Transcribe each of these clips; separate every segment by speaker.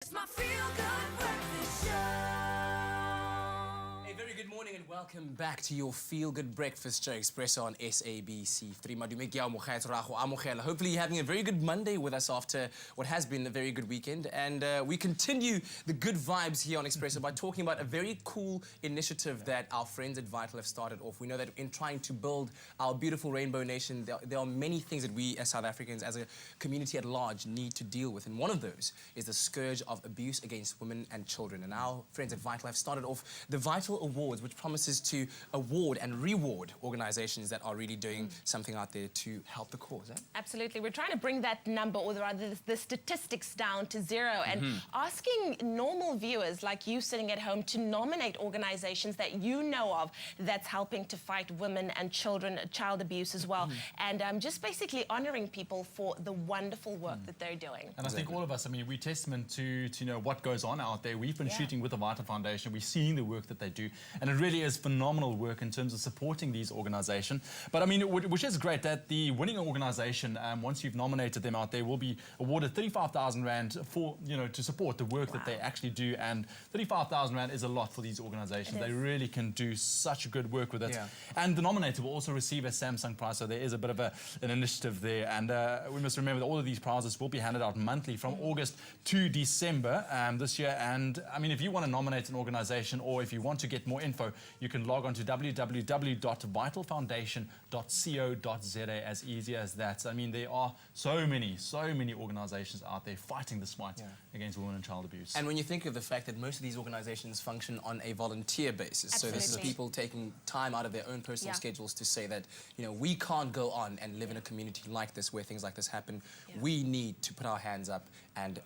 Speaker 1: It's my feel-good breakfast show.
Speaker 2: A very good morning and welcome back to your Feel Good Breakfast Show Expresso on SABC. Hopefully you're having a very good Monday with us after what has been a very good weekend. And we continue the good vibes here on Expresso by talking about a very cool initiative that our friends at Vital have started off. We know that in trying to build our beautiful rainbow nation, there are many things that we as South Africans, as a community at large, need to deal with. And one of those is the scourge of abuse against women and children. And our friends at Vital have started off the Vital Awards, which promises to award and reward organizations that are really doing something out there to help the cause.
Speaker 3: Absolutely. We're trying to bring that number, or rather the statistics, down to zero, and asking normal viewers like you sitting at home to nominate organizations that you know of that's helping to fight women and child abuse as well, and just basically honoring people for the wonderful work that they're doing.
Speaker 4: And I think all of us, I mean, we're testament to what goes on out there. We've been shooting with the Vital Foundation. We've seen the work that they do, and it really is phenomenal work in terms of supporting these organizations. But I mean, which is great that the winning organization, once you've nominated them out there, will be awarded 35,000 Rand for, to support the work that they actually do. And 35,000 Rand is a lot for these organizations. They really can do such good work with it. And the nominator will also receive a Samsung prize, so there is a bit of an initiative there. And we must remember that all of these prizes will be handed out monthly from August to December this year. And I mean, if you want to nominate an organization, or if you want to get more info, you can log on to www.vitalfoundation.co.za, as easy as that. I mean, there are so many organizations out there fighting this fight against women and child abuse.
Speaker 2: And when you think of the fact that most of these organizations function on a volunteer basis, so this is people taking time out of their own personal schedules to say that, we can't go on and live in a community like this where things like this happen. We need to put our hands up and,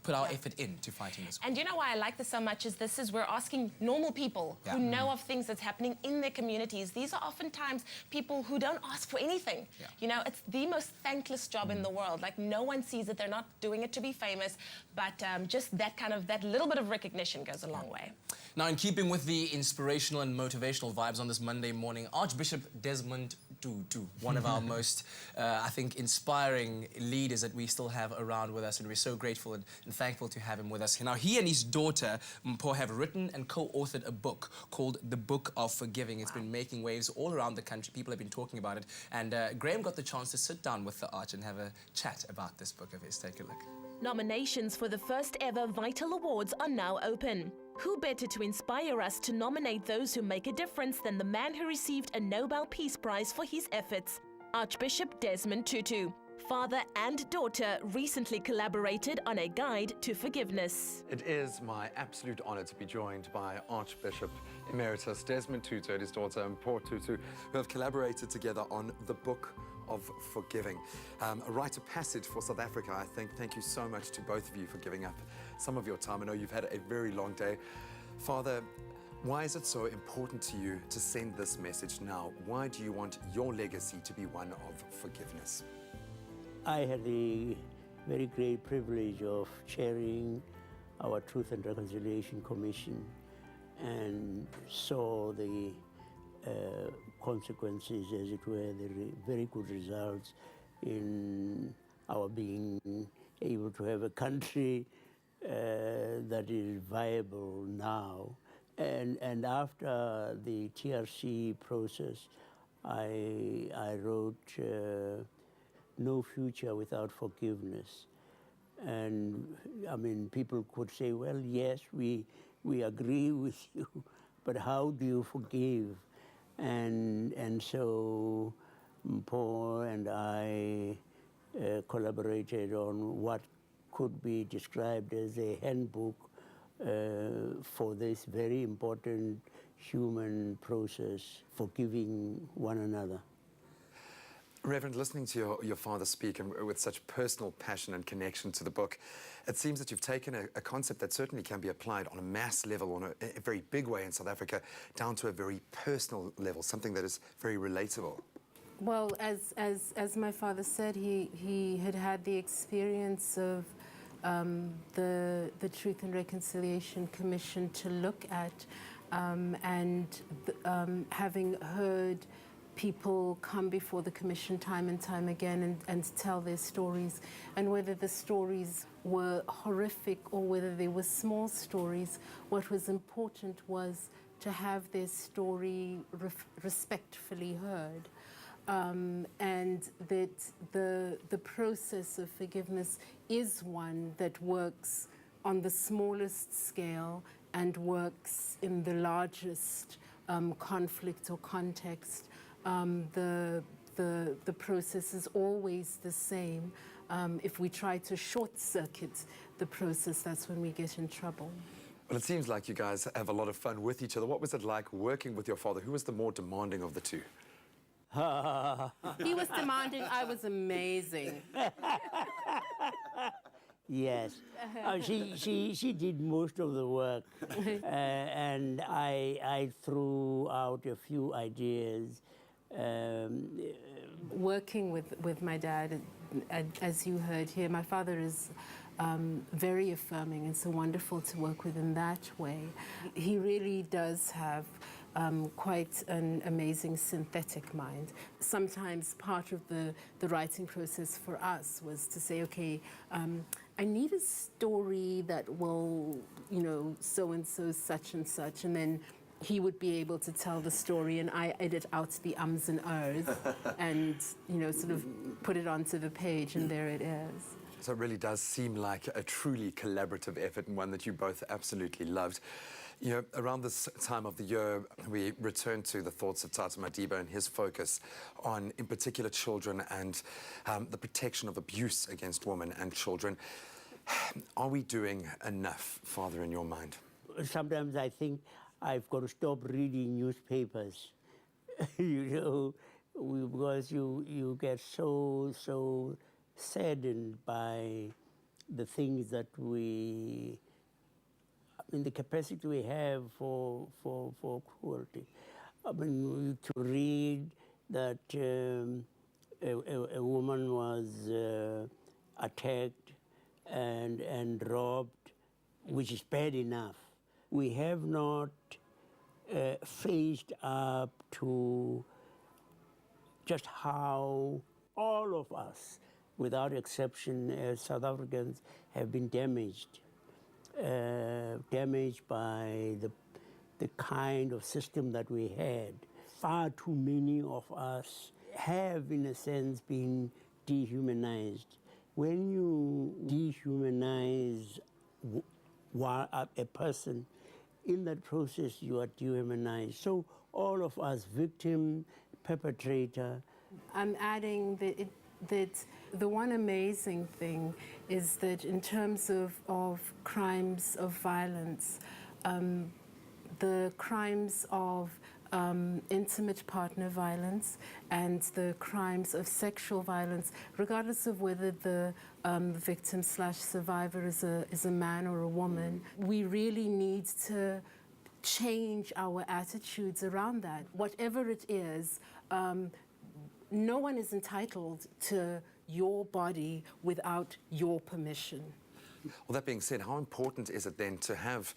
Speaker 2: put our effort into fighting this.
Speaker 3: And you know why I like this so much is we're asking normal people who know of things that's happening in their communities. These are oftentimes people who don't ask for anything. It's the most thankless job in the world. Like, no one sees it. They're not doing it to be famous, but just that little bit of recognition goes a long way.
Speaker 2: Now, in keeping with the inspirational and motivational vibes on this Monday morning, Archbishop Desmond Tutu, one of our most, I think, inspiring leaders that we still have around with us, and we're so grateful and thankful to have him with us. Now, he and his daughter, Mpho, have written and co-authored a book called The Book of Forgiving. It's been making waves all around the country. People have been talking about it. And Graham got the chance to sit down with the Arch and have a chat about this book of his. Take a look.
Speaker 5: Nominations for the first ever Vital Awards are now open. Who better to inspire us to nominate those who make a difference than the man who received a Nobel Peace Prize for his efforts, Archbishop Desmond Tutu. Father and daughter recently collaborated on a guide to forgiveness.
Speaker 6: It is my absolute honor to be joined by Archbishop Emeritus Desmond Tutu and his daughter Mpho Tutu, who have collaborated together on the Book of Forgiving. A rite of passage for South Africa, I think. Thank you so much to both of you for giving up some of your time. I know you've had a very long day. Father, why is it so important to you to send this message now? Why do you want your legacy to be one of forgiveness?
Speaker 7: I had the very great privilege of chairing our Truth and Reconciliation Commission and saw the consequences, as it were, the very good results in our being able to have a country that is viable now. And after the TRC process, I wrote No Future Without Forgiveness. And I mean, people could say, well, yes, we agree with you, but how do you forgive? And so Paul and I collaborated on what could be described as a handbook for this very important human process, forgiving one another.
Speaker 6: Reverend, listening to your father speak and with such personal passion and connection to the book, it seems that you've taken a concept that certainly can be applied on a mass level, on a very big way in South Africa, down to a very personal level, something that is very relatable.
Speaker 8: Well, as my father said, he had the experience of the Truth and Reconciliation Commission to look at, and having heard people come before the commission time and time again and tell their stories. And whether the stories were horrific or whether they were small stories, what was important was to have their story respectfully heard. And that the process of forgiveness is one that works on the smallest scale and works in the largest conflict or context. The process is always the same. If we try to short circuit the process, that's when we get in trouble.
Speaker 6: Well, it seems like you guys have a lot of fun with each other. What was it like working with your father? Who was the more demanding of the two?
Speaker 8: He was demanding, I was amazing.
Speaker 7: Yes, she did most of the work, and I threw out a few ideas.
Speaker 8: Working with my dad, as you heard here, my father is very affirming and so wonderful to work with in that way. He really does have quite an amazing synthetic mind. Sometimes part of the writing process for us was to say, okay, I need a story that will, so-and-so, such and such, and then he would be able to tell the story and I edit out the ums and ers and, sort of put it onto the page and there it is.
Speaker 6: So it really does seem like a truly collaborative effort and one that you both absolutely loved. Around this time of the year, we return to the thoughts of Tata Madiba and his focus on, in particular, children and the protection of abuse against women and children. Are we doing enough, Father, in your mind?
Speaker 7: Sometimes I think I've got to stop reading newspapers, because you get so saddened by the things that the capacity we have for cruelty. I mean, to read that a woman was attacked and robbed, which is bad enough. We have not faced up to just how all of us, without exception, as South Africans, have been damaged by the kind of system that we had. Far too many of us have, in a sense, been dehumanized. When you dehumanize a person, in that process you are dehumanized. So all of us, victim, perpetrator.
Speaker 8: I'm adding that the one amazing thing is that in terms of crimes of violence, the crimes of intimate partner violence and the crimes of sexual violence, regardless of whether the victim/survivor is a man or a woman, we really need to change our attitudes around that. Whatever it is, no one is entitled to your body without your permission.
Speaker 6: Well, that being said, how important is it then to have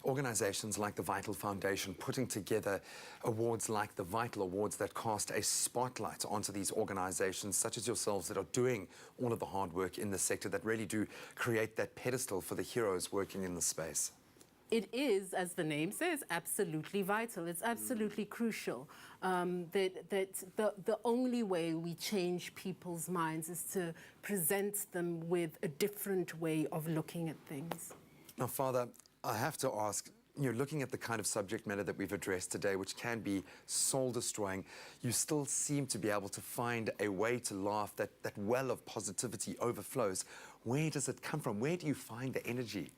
Speaker 6: organizations like the Vital Foundation putting together awards like the Vital Awards that cast a spotlight onto these organizations such as yourselves that are doing all of the hard work in the sector, that really do create that pedestal for the heroes working in the space?
Speaker 8: It is, as the name says, absolutely vital. It's absolutely crucial. That the only way we change people's minds is to present them with a different way of looking at things.
Speaker 6: Now, Father, I have to ask, looking at the kind of subject matter that we've addressed today, which can be soul-destroying, you still seem to be able to find a way to laugh, that well of positivity overflows. Where does it come from? Where do you find the energy?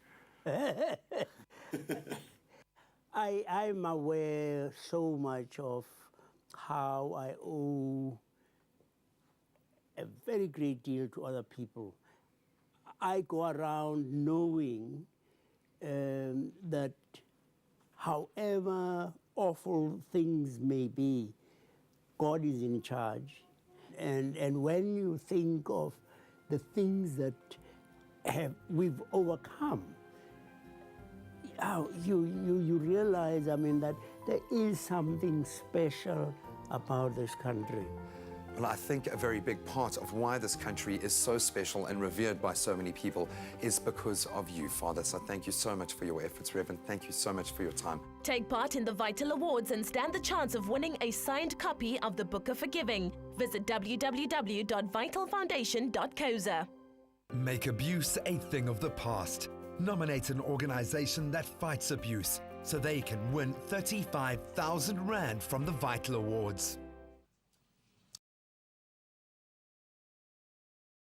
Speaker 7: I'm aware so much of how I owe a very great deal to other people. I go around knowing that however awful things may be, God is in charge. And when you think of the things that we've overcome, you realize, that there is something special about this country.
Speaker 6: Well, I think a very big part of why this country is so special and revered by so many people is because of you, Father. So thank you so much for your efforts, Reverend. Thank you so much for your time.
Speaker 5: Take part in the Vital Awards and stand the chance of winning a signed copy of the Book of Forgiving. Visit www.vitalfoundation.coza.
Speaker 9: Make abuse a thing of the past. Nominate an organization that fights abuse so they can win 35,000 Rand from the Vital Awards.